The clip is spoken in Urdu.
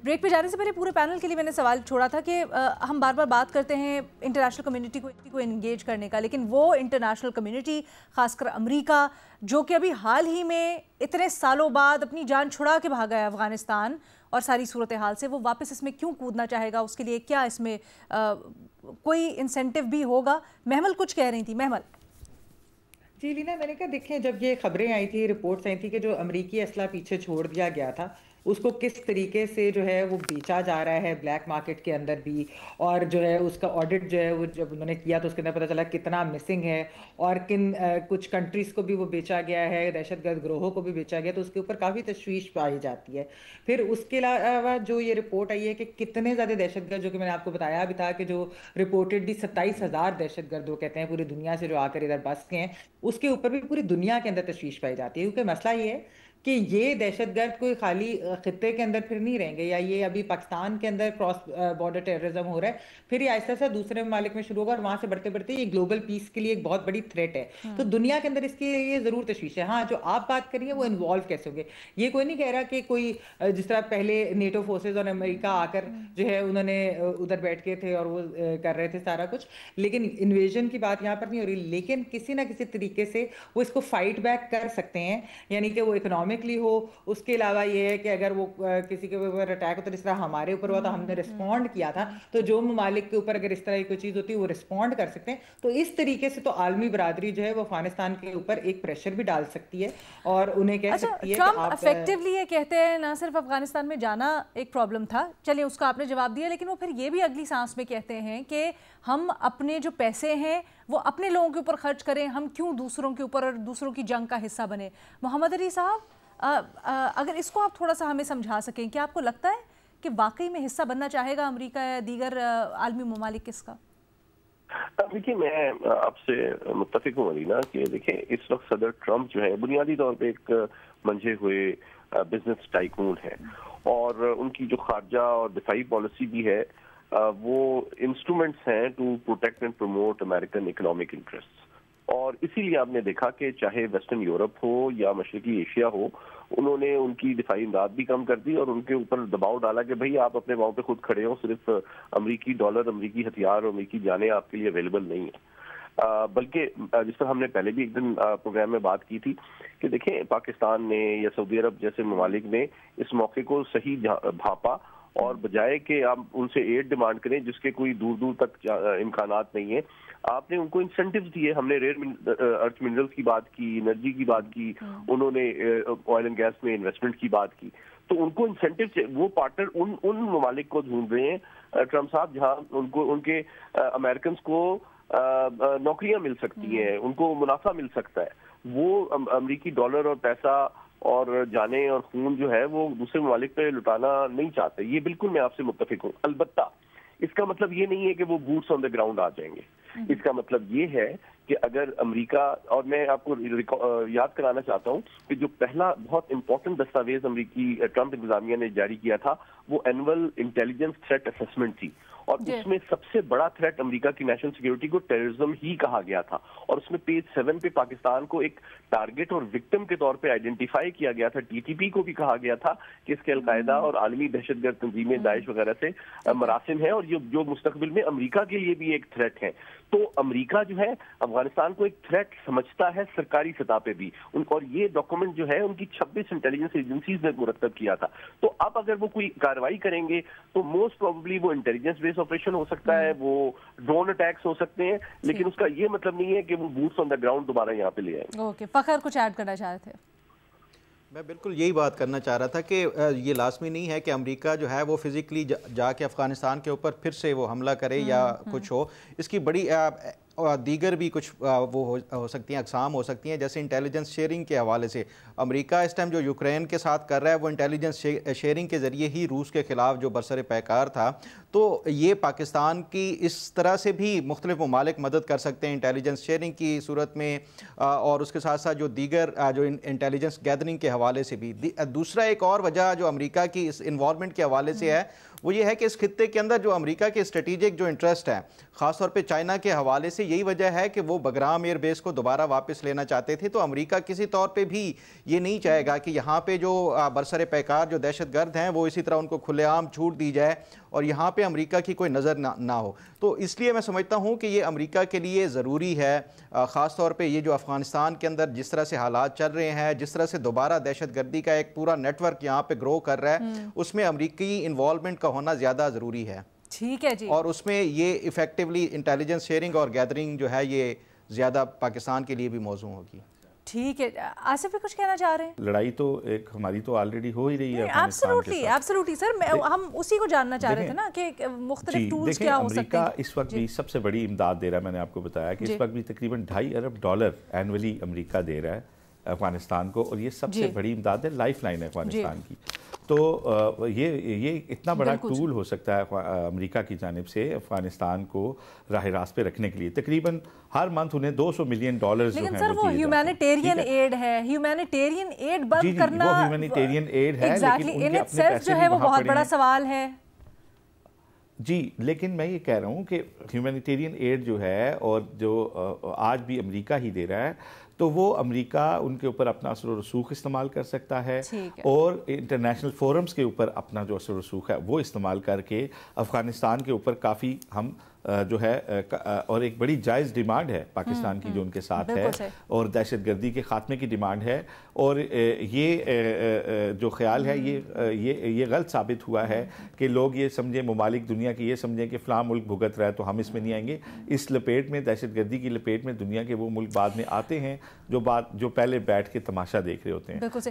بریک پہ جانے سے پہلے پورے پینل کے لیے میں نے سوال چھوڑا تھا کہ ہم بار بار بات کرتے ہیں انٹرنیشنل کمیونٹی کو انگیج کرنے کا، لیکن وہ انٹرنیشنل کمیونٹی خاص کر امریکہ جو کہ ابھی حال ہی میں اتنے سالوں بعد اپنی جان چھڑا کے بھاگا ہے افغانستان اور ساری صورتحال سے، وہ واپس اس میں کیوں کودنا چاہے گا؟ اس کے لیے کیا اس میں کوئی انسینٹیو بھی ہوگا؟ محمل کچھ کہہ رہی تھی. محمل. جی لینا، میں نے کہا دیکھیں، جب یہ خبریں آئی تھی، رپورٹس آئی تھی کہ جو امریکی اسلحہ پیچھے چھوڑ دیا گیا تھا اس کو کس طریقے سے جو ہے وہ بیچا جا رہا ہے بلیک مارکیٹ کے اندر بھی، اور جو ہے اس کا آڈٹ جو ہے وہ جب انہوں نے کیا تو اس کے اندر پتہ چلا کتنا مسنگ ہے اور کن کچھ کنٹریز کو بھی وہ بیچا گیا ہے، دہشت گرد گروہوں کو بھی بیچا گیا، تو اس کے اوپر کافی تشویش پائی جاتی ہے. پھر اس کے علاوہ جو یہ رپورٹ آئی ہے کہ کتنے زیادہ دہشت گرد، جو کہ میں نے آپ کو بتایا بھی تھا کہ جو رپورٹڈلی 27,000 دہشت گرد وہ کہتے ہیں پوری دنیا سے جو آ کر ادھر بس کے ہیں، اس کے اوپر بھی پوری دنیا کے اندر تشویش پائی جاتی ہے. کیونکہ مسئلہ یہ ہے کہ یہ دہشت گرد کوئی خالی خطے کے اندر پھر نہیں رہیں گے، یا یہ ابھی پاکستان کے اندر کراس بارڈر ٹیررزم ہو رہا ہے، پھر یہ آہستہ آہستہ دوسرے ممالک میں شروع ہوگا اور وہاں سے بڑھتے بڑھتے یہ گلوبل پیس کے لیے ایک بہت بڑی تھریٹ ہے. تو دنیا کے اندر اس کی یہ ضرور تشویش ہے. ہاں، جو آپ بات کریے وہ انوالو کیسے ہوں گے، یہ کوئی نہیں کہہ رہا کہ کوئی جس طرح پہلے نیٹو فورسز اور امریکہ آ کر جو ہے انہوں نے ادھر بیٹھ کے تھے اور وہ کر رہے تھے سارا کچھ، لیکن انویژن کی بات یہاں پر نہیں ہو رہی. لیکن کسی نہ کسی طریقے سے وہ اس کو فائٹ بیک کر سکتے ہیں، یعنی کہ وہ اکنامکلی ہو. اس کے علاوہ یہ ہے کہ اگر وہ کسی کے اوپر اٹیک ہوتا ہے، جس طرح ہمارے اوپر ہوا تو ہم نے رسپونڈ کیا تھا، تو جو ممالک کے اوپر اگر اس طرح کی کوئی چیز ہوتی ہے وہ رسپونڈ کر سکتے ہیں. تو اس طریقے سے تو عالمی برادری جو ہے وہ افغانستان کے اوپر ایک پریشر بھی ڈال سکتی ہے اور انہیں کہہ سکتی ہے کہ ٹرمپ آپ افیکٹولی یہ کہتے ہیں نہ صرف افغانستان میں جانا ایک پرابلم تھا، چلیے اس کا آپ نے جواب دیا، لیکن وہ پھر یہ بھی اگلی سانس میں کہتے ہیں کہ ہم اپنے جو پیسے ہیں وہ اپنے لوگوں کے اوپر خرچ کریں، ہم کیوں دوسروں کے اوپر اور دوسروں کی جنگ کا حصہ بنے. محمد علی صاحب، اگر اس کو آپ تھوڑا سا ہمیں سمجھا سکیں، کیا آپ کو لگتا ہے کہ واقعی میں حصہ بننا چاہے گا امریکہ یا دیگر عالمی ممالک اس کا؟ دیکھیے، میں آپ سے متفق ہوں علینا کہ دیکھیں اس وقت صدر ٹرمپ جو ہے بنیادی طور پہ ایک منجھے ہوئے بزنس ٹائکون ہے، اور ان کی جو خارجہ اور دفاعی پالیسی بھی ہے وہ انسٹرومنٹس ہیں to protect and promote American economic interest. اور اسی لیے آپ نے دیکھا کہ چاہے ویسٹرن یورپ ہو یا مشرقی ایشیا ہو، انہوں نے ان کی دفاعی امداد بھی کم کر دی اور ان کے اوپر دباؤ ڈالا کہ بھئی آپ اپنے پاؤں پہ خود کھڑے ہو، صرف امریکی ڈالر، امریکی ہتھیار اور امریکی جانیں آپ کے لیے اویلیبل نہیں ہیں. بلکہ جس طرح ہم نے پہلے بھی ایک دن پروگرام میں بات کی تھی کہ دیکھیں پاکستان نے یا سعودی عرب جیسے ممالک نے اس موقع کو صحیح بھاپا، اور بجائے کہ آپ ان سے ایڈ ڈیمانڈ کریں جس کے کوئی دور دور تک امکانات نہیں ہیں، آپ نے ان کو انسینٹیوز دیے. ہم نے ریئر ارتھ منرلز کی بات کی، انرجی کی بات کی، انہوں نے آئل اینڈ گیس میں انویسٹمنٹ کی بات کی. تو ان کو انسینٹیو، وہ پارٹنر ان ممالک کو ڈھونڈ رہے ہیں ٹرمپ صاحب جہاں ان کے امریکنز کو نوکریاں مل سکتی ہیں، ان کو منافع مل سکتا ہے. وہ امریکی ڈالر اور پیسہ اور جانیں اور خون جو ہے وہ دوسرے ممالک پہ لٹانا نہیں چاہتے. یہ بالکل میں آپ سے متفق ہوں. البتہ اس کا مطلب یہ نہیں ہے کہ وہ بوٹس آن دا گراؤنڈ آ جائیں گے. اس کا مطلب یہ ہے کہ اگر امریکہ، اور میں آپ کو یاد کرانا چاہتا ہوں کہ جو پہلا بہت امپورٹنٹ دستاویز امریکی ٹرمپ انتظامیہ نے جاری کیا تھا وہ اینول انٹیلیجنس تھریٹ اسسمنٹ تھی، اور اس میں سب سے بڑا تھریٹ امریکہ کی نیشنل سیکیورٹی کو ٹیررزم ہی کہا گیا تھا. اور اس میں پیج 7 پہ پاکستان کو ایک ٹارگٹ اور وکٹم کے طور پہ آئیڈینٹیفائی کیا گیا تھا. ٹی ٹی پی کو بھی کہا گیا تھا کہ اس کے القاعدہ اور عالمی دہشت گرد تنظیمیں داعش وغیرہ سے مراسم ہیں، اور جو مستقبل میں امریکہ کے لیے بھی ایک تھریٹ ہے. تو امریکہ جو ہے افغانستان کو ایک تھریٹ سمجھتا ہے سرکاری سطح پہ بھی، اور یہ ڈاکومنٹ جو ہے ان کی 26 انٹیلیجنس ایجنسیز نے مرتب کیا تھا. تو اب اگر وہ کوئی کارروائی کریں گے تو موسٹ پروبیبلی وہ انٹیلیجنس بیس آپریشن ہو سکتا ہے، وہ ڈرون اٹیکس ہو سکتے ہیں، لیکن اس کا یہ مطلب نہیں ہے کہ وہ بوٹس آن دا گراؤنڈ دوبارہ یہاں پہ لے آئیں. اوکے، فخر کچھ ایڈ کرنا چاہ رہے تھے؟ میں بالکل یہی بات کرنا چاہ رہا تھا کہ یہ لازمی نہیں ہے کہ امریکہ جو ہے وہ فزیکلی جا کے افغانستان کے اوپر پھر سے وہ حملہ کرے یا کچھ ہو. اس کی بڑی دیگر بھی کچھ وہ ہو سکتی ہیں، اقسام ہو سکتی ہیں، جیسے انٹیلیجنس شیئرنگ کے حوالے سے. امریکہ اس ٹائم جو یوکرین کے ساتھ کر رہا ہے وہ انٹیلیجنس شیئرنگ کے ذریعے ہی روس کے خلاف جو برسر پیکار تھا. تو یہ پاکستان کی اس طرح سے بھی مختلف ممالک مدد کر سکتے ہیں انٹیلیجنس شیئرنگ کی صورت میں، اور اس کے ساتھ ساتھ جو دیگر جو انٹیلیجنس گیدرنگ کے حوالے سے بھی. دوسرا ایک اور وجہ جو امریکہ کی اس انوالومنٹ کے حوالے سے ہے وہ یہ ہے کہ اس خطے کے اندر جو امریکہ کے اسٹریٹجک جو انٹرسٹ ہے، خاص طور پہ چائنا کے حوالے سے، یہی وجہ ہے کہ وہ بگرام ایئر بیس کو دوبارہ واپس لینا چاہتے تھے. تو امریکہ کسی طور پہ بھی یہ نہیں چاہے گا کہ یہاں پہ جو برسر پیکار جو دہشت گرد ہیں وہ اسی طرح ان کو کھلے عام چھوٹ دی جائے اور یہاں پہ امریکہ کی کوئی نظر نہ ہو. تو اس لیے میں سمجھتا ہوں کہ یہ امریکہ کے لیے ضروری ہے, خاص طور پہ یہ جو افغانستان کے اندر جس طرح سے حالات چل رہے ہیں, جس طرح سے دوبارہ دہشت گردی کا ایک پورا نیٹ ورک یہاں پہ گرو کر رہا ہے, اس میں امریکی انوالومنٹ کا ہونا زیادہ ضروری ہے. ٹھیک ہے جی. اور اس میں یہ ایفیکٹولی انٹیلیجنس شیئرنگ اور گیدرنگ جو ہے یہ زیادہ پاکستان کے لیے بھی موضوع ہوگی. ٹھیک ہے. آصف بھی کچھ کہنا چاہ رہے ہیں؟ لڑائی تو ایک ہماری تو آلریڈی ہو ہی رہی ہے ایبسولوٹلی سر, ہم اسی کو جاننا چاہ رہے تھے نا کہ مختلف ٹولز کیا ہو سکتے ہیں. امریکہ اس وقت بھی سب سے بڑی امداد دے رہا ہے. میں نے آپ کو بتایا کہ اس وقت بھی تقریباً $2.5 ارب اینولی امریکہ دے رہا ہے افغانستان کو, اور یہ سب سے بڑی امداد ہے, لائف لائن ہے افغانستان کی. تو یہ اتنا بڑا ٹول ہو سکتا ہے امریکہ کی جانب سے افغانستان کو راہ راست پہ رکھنے کے لیے. تقریباً ہر منتھ انہیں $200 ملین جو ہیں. لیکن سر وہ ہیومینیٹیرین ایڈ ہے, ہیومینیٹیرین ایڈ بند کرنا, وہ ہیومینیٹیرین ایڈ ہے لیکن ان کے اپنے پیسے جو ہے وہ بہت بڑا سوال ہے. جی لیکن میں یہ کہہ رہا ہوں کہ ہیومینیٹیرین ایڈ جو ہے اور جو آج بھی امریکہ ہی دے رہا ہے, تو وہ امریکہ ان کے اوپر اپنا اثر و رسوخ استعمال کر سکتا ہے اور انٹرنیشنل فورمز کے اوپر اپنا جو اثر و رسوخ ہے وہ استعمال کر کے افغانستان کے اوپر کافی ہم جو ہے, اور ایک بڑی جائز ڈیمانڈ ہے پاکستان کی جو ان کے ساتھ ہے, اور دہشت گردی کے خاتمے کی ڈیمانڈ ہے. اور یہ جو خیال ہے یہ غلط ثابت ہوا ہے کہ لوگ یہ سمجھیں, ممالک دنیا کے یہ سمجھیں کہ فلاں ملک بھگت رہا ہے تو ہم اس میں نہیں آئیں گے. اس لپیٹ میں, دہشت گردی کی لپیٹ میں دنیا کے وہ ملک بعد میں آتے ہیں جو پہلے بیٹھ کے تماشا دیکھ رہے ہوتے ہیں.